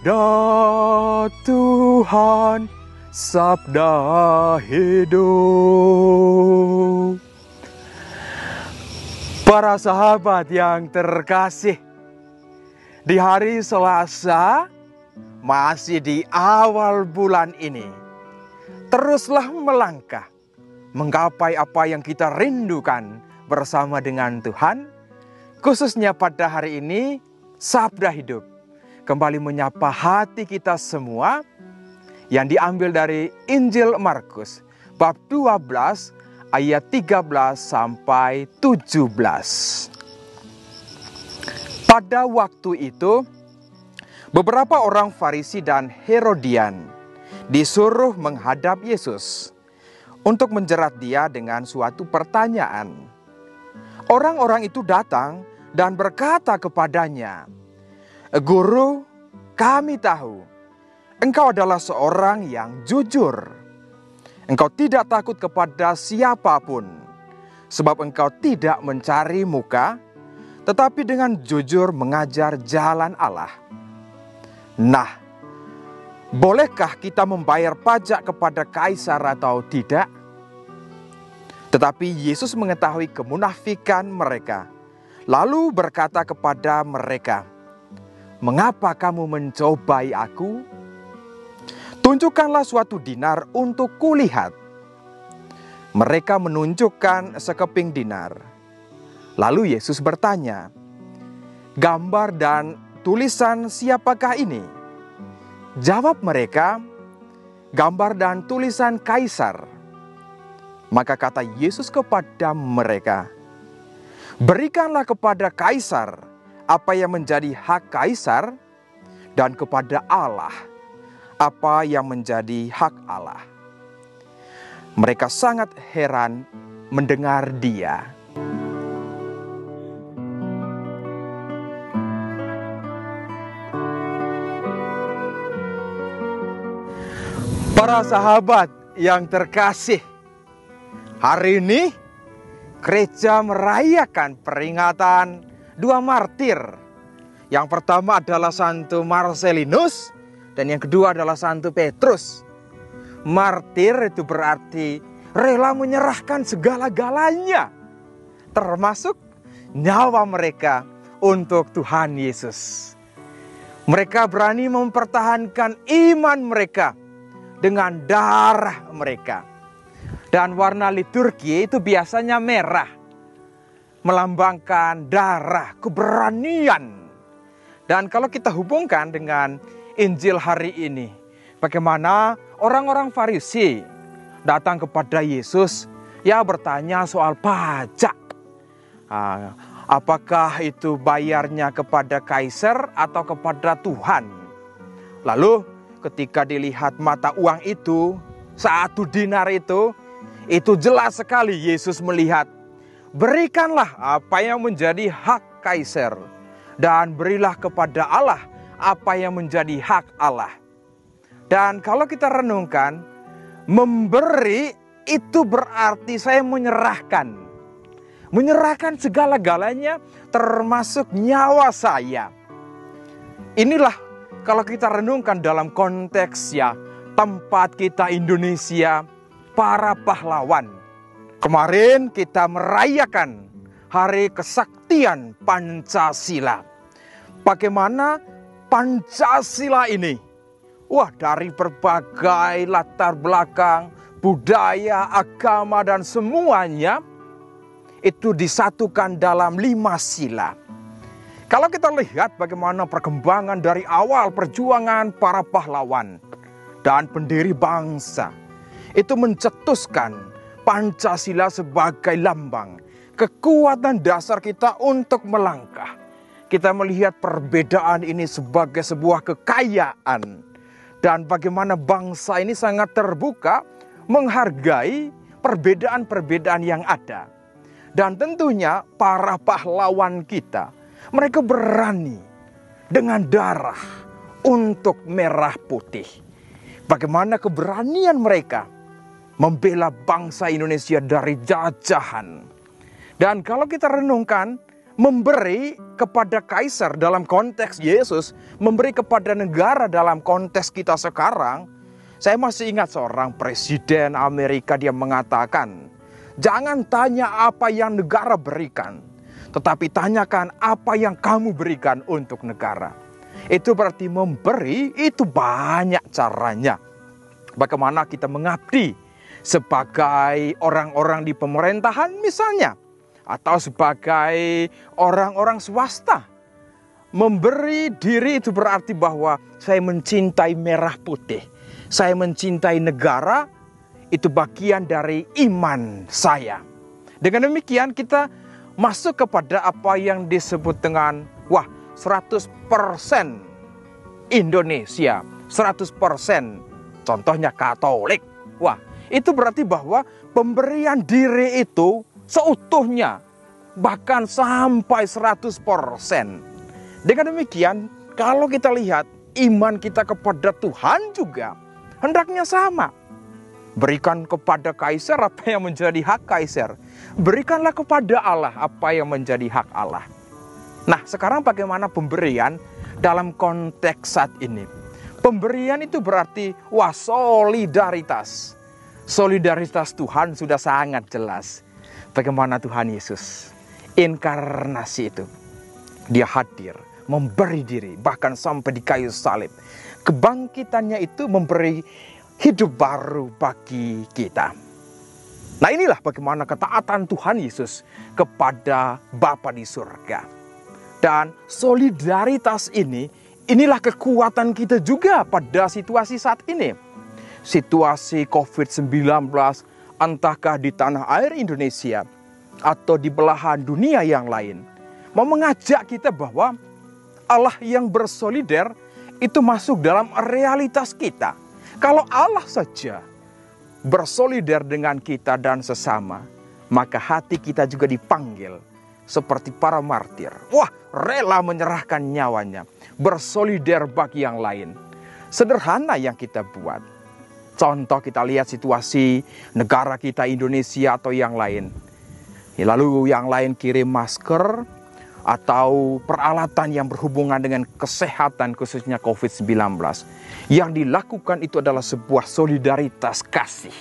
Sabda Tuhan, sabda hidup. Para sahabat yang terkasih, di hari Selasa, masih di awal bulan ini, teruslah melangkah, menggapai apa yang kita rindukan bersama dengan Tuhan. Khususnya pada hari ini, Sabda Hidup kembali menyapa hati kita semua yang diambil dari Injil Markus bab 12 ayat 13 sampai 17. Pada waktu itu, beberapa orang Farisi dan Herodian disuruh menghadap Yesus untuk menjerat dia dengan suatu pertanyaan. Orang-orang itu datang dan berkata kepadanya, "Guru, kami tahu Engkau adalah seorang yang jujur. Engkau tidak takut kepada siapapun, sebab Engkau tidak mencari muka, tetapi dengan jujur mengajar jalan Allah. Nah, bolehkah kita membayar pajak kepada kaisar atau tidak?" Tetapi Yesus mengetahui kemunafikan mereka, lalu berkata kepada mereka, "Mengapa kamu mencobai aku? Tunjukkanlah suatu dinar untuk kulihat." Mereka menunjukkan sekeping dinar. Lalu Yesus bertanya, "Gambar dan tulisan siapakah ini?" Jawab mereka, "Gambar dan tulisan kaisar." Maka kata Yesus kepada mereka, "Berikanlah kepada kaisar apa yang menjadi hak kaisar, dan kepada Allah apa yang menjadi hak Allah." Mereka sangat heran mendengar dia. Para sahabat yang terkasih, hari ini gereja merayakan peringatan dua martir. Yang pertama adalah Santo Marcelinus dan yang kedua adalah Santo Petrus. Martir itu berarti rela menyerahkan segala-galanya, termasuk nyawa mereka untuk Tuhan Yesus. Mereka berani mempertahankan iman mereka dengan darah mereka. Dan warna liturgi itu biasanya merah, melambangkan darah, keberanian. Dan kalau kita hubungkan dengan Injil hari ini, bagaimana orang-orang Farisi datang kepada Yesus, ya bertanya soal pajak. Apakah itu bayarnya kepada kaisar atau kepada Tuhan? Lalu ketika dilihat mata uang itu, 1 dinar itu jelas sekali Yesus melihat, "Berikanlah apa yang menjadi hak kaisar, dan berilah kepada Allah apa yang menjadi hak Allah." Dan kalau kita renungkan, memberi itu berarti saya menyerahkan segala-galanya, termasuk nyawa saya. Inilah kalau kita renungkan dalam konteks ya tempat kita Indonesia, para pahlawan. Kemarin kita merayakan Hari Kesaktian Pancasila. Bagaimana Pancasila ini, dari berbagai latar belakang, budaya, agama, dan semuanya itu disatukan dalam 5 sila. Kalau kita lihat bagaimana perkembangan dari awal perjuangan para pahlawan dan pendiri bangsa, itu mencetuskan Pancasila sebagai lambang kekuatan dasar kita untuk melangkah. Kita melihat perbedaan ini sebagai sebuah kekayaan. Dan bagaimana bangsa ini sangat terbuka menghargai perbedaan-perbedaan yang ada. Dan tentunya para pahlawan kita, mereka berani dengan darah untuk merah putih. Bagaimana keberanian mereka membela bangsa Indonesia dari jajahan. Dan kalau kita renungkan, memberi kepada kaisar dalam konteks Yesus, memberi kepada negara dalam konteks kita sekarang. Saya masih ingat seorang presiden Amerika, dia mengatakan, jangan tanya apa yang negara berikan, tetapi tanyakan apa yang kamu berikan untuk negara. Itu berarti memberi itu banyak caranya. Bagaimana kita mengabdi sebagai orang-orang di pemerintahan misalnya, atau sebagai orang-orang swasta. Memberi diri itu berarti bahwa saya mencintai merah putih, saya mencintai negara, itu bagian dari iman saya. Dengan demikian kita masuk kepada apa yang disebut dengan 100% Indonesia, 100% contohnya Katolik. Itu berarti bahwa pemberian diri itu seutuhnya, bahkan sampai 100%. Dengan demikian, kalau kita lihat iman kita kepada Tuhan juga hendaknya sama. Berikan kepada kaisar apa yang menjadi hak kaisar. Berikanlah kepada Allah apa yang menjadi hak Allah. Nah, sekarang bagaimana pemberian dalam konteks saat ini? Pemberian itu berarti solidaritas. Solidaritas Tuhan sudah sangat jelas. Bagaimana Tuhan Yesus inkarnasi itu. Dia hadir, memberi diri, bahkan sampai di kayu salib. Kebangkitannya itu memberi hidup baru bagi kita. Nah, inilah bagaimana ketaatan Tuhan Yesus kepada Bapa di surga. Dan solidaritas inilah kekuatan kita juga pada situasi saat ini. Situasi COVID-19, entahkah di tanah air Indonesia atau di belahan dunia yang lain, mau mengajak kita bahwa Allah yang bersolider itu masuk dalam realitas kita. Kalau Allah saja bersolider dengan kita dan sesama, maka hati kita juga dipanggil seperti para martir. Rela menyerahkan nyawanya, bersolider bagi yang lain. Sederhana yang kita buat. Contoh, kita lihat situasi negara kita Indonesia atau yang lain. Lalu yang lain kirim masker atau peralatan yang berhubungan dengan kesehatan, khususnya COVID-19. Yang dilakukan itu adalah sebuah solidaritas kasih.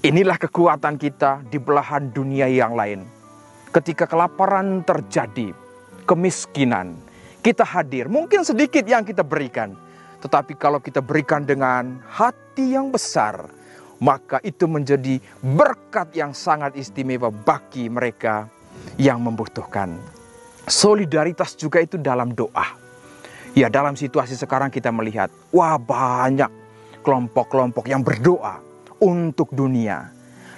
Inilah kekuatan kita di belahan dunia yang lain. Ketika kelaparan terjadi, kemiskinan, kita hadir. Mungkin sedikit yang kita berikan, tetapi kalau kita berikan dengan hati yang besar, maka itu menjadi berkat yang sangat istimewa bagi mereka yang membutuhkan. Solidaritas juga itu dalam doa. Ya, dalam situasi sekarang kita melihat, banyak kelompok-kelompok yang berdoa untuk dunia.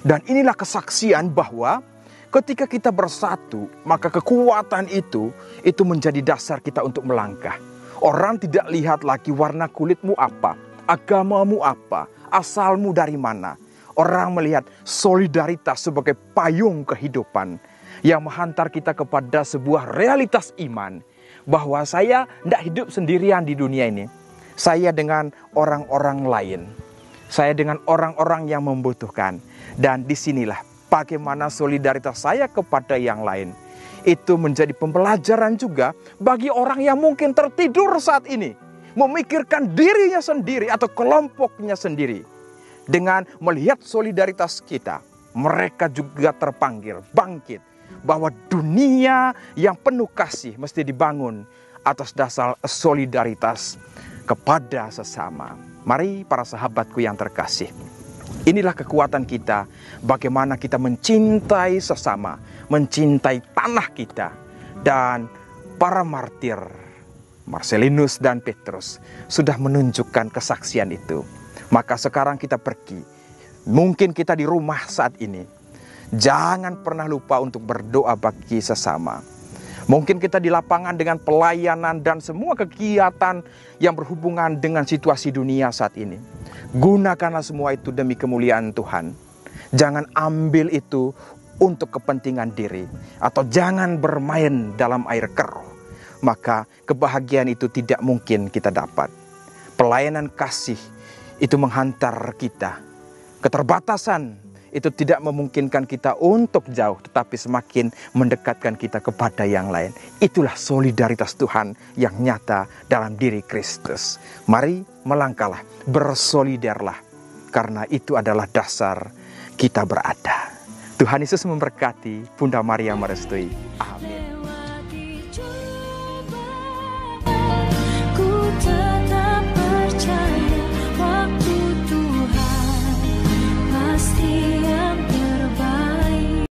Dan inilah kesaksian bahwa ketika kita bersatu, maka kekuatan itu menjadi dasar kita untuk melangkah. Orang tidak lihat lagi warna kulitmu apa, agamamu apa, asalmu dari mana. Orang melihat solidaritas sebagai payung kehidupan yang menghantar kita kepada sebuah realitas iman. Bahwa saya tidak hidup sendirian di dunia ini. Saya dengan orang-orang lain. Saya dengan orang-orang yang membutuhkan. Dan disinilah bagaimana solidaritas saya kepada yang lain. Itu menjadi pembelajaran juga bagi orang yang mungkin tertidur saat ini. Memikirkan dirinya sendiri atau kelompoknya sendiri. Dengan melihat solidaritas kita, mereka juga terpanggil, bangkit. Bahwa dunia yang penuh kasih mesti dibangun atas dasar solidaritas kepada sesama. Mari para sahabatku yang terkasih. Inilah kekuatan kita, bagaimana kita mencintai sesama, mencintai tanah kita. Dan para martir, Marcelinus dan Petrus, sudah menunjukkan kesaksian itu. Maka sekarang kita pergi, mungkin kita di rumah saat ini, jangan pernah lupa untuk berdoa bagi sesama. Mungkin kita di lapangan dengan pelayanan dan semua kegiatan yang berhubungan dengan situasi dunia saat ini. Gunakanlah semua itu demi kemuliaan Tuhan. Jangan ambil itu untuk kepentingan diri. Atau jangan bermain dalam air keruh. Maka kebahagiaan itu tidak mungkin kita dapat. Pelayanan kasih itu menghantar kita. Keterbatasan itu tidak memungkinkan kita untuk jauh, tetapi semakin mendekatkan kita kepada yang lain. Itulah solidaritas Tuhan yang nyata dalam diri Kristus. Mari melangkahlah, bersolidarlah, karena itu adalah dasar kita berada. Tuhan Yesus memberkati, Bunda Maria merestui. Amin.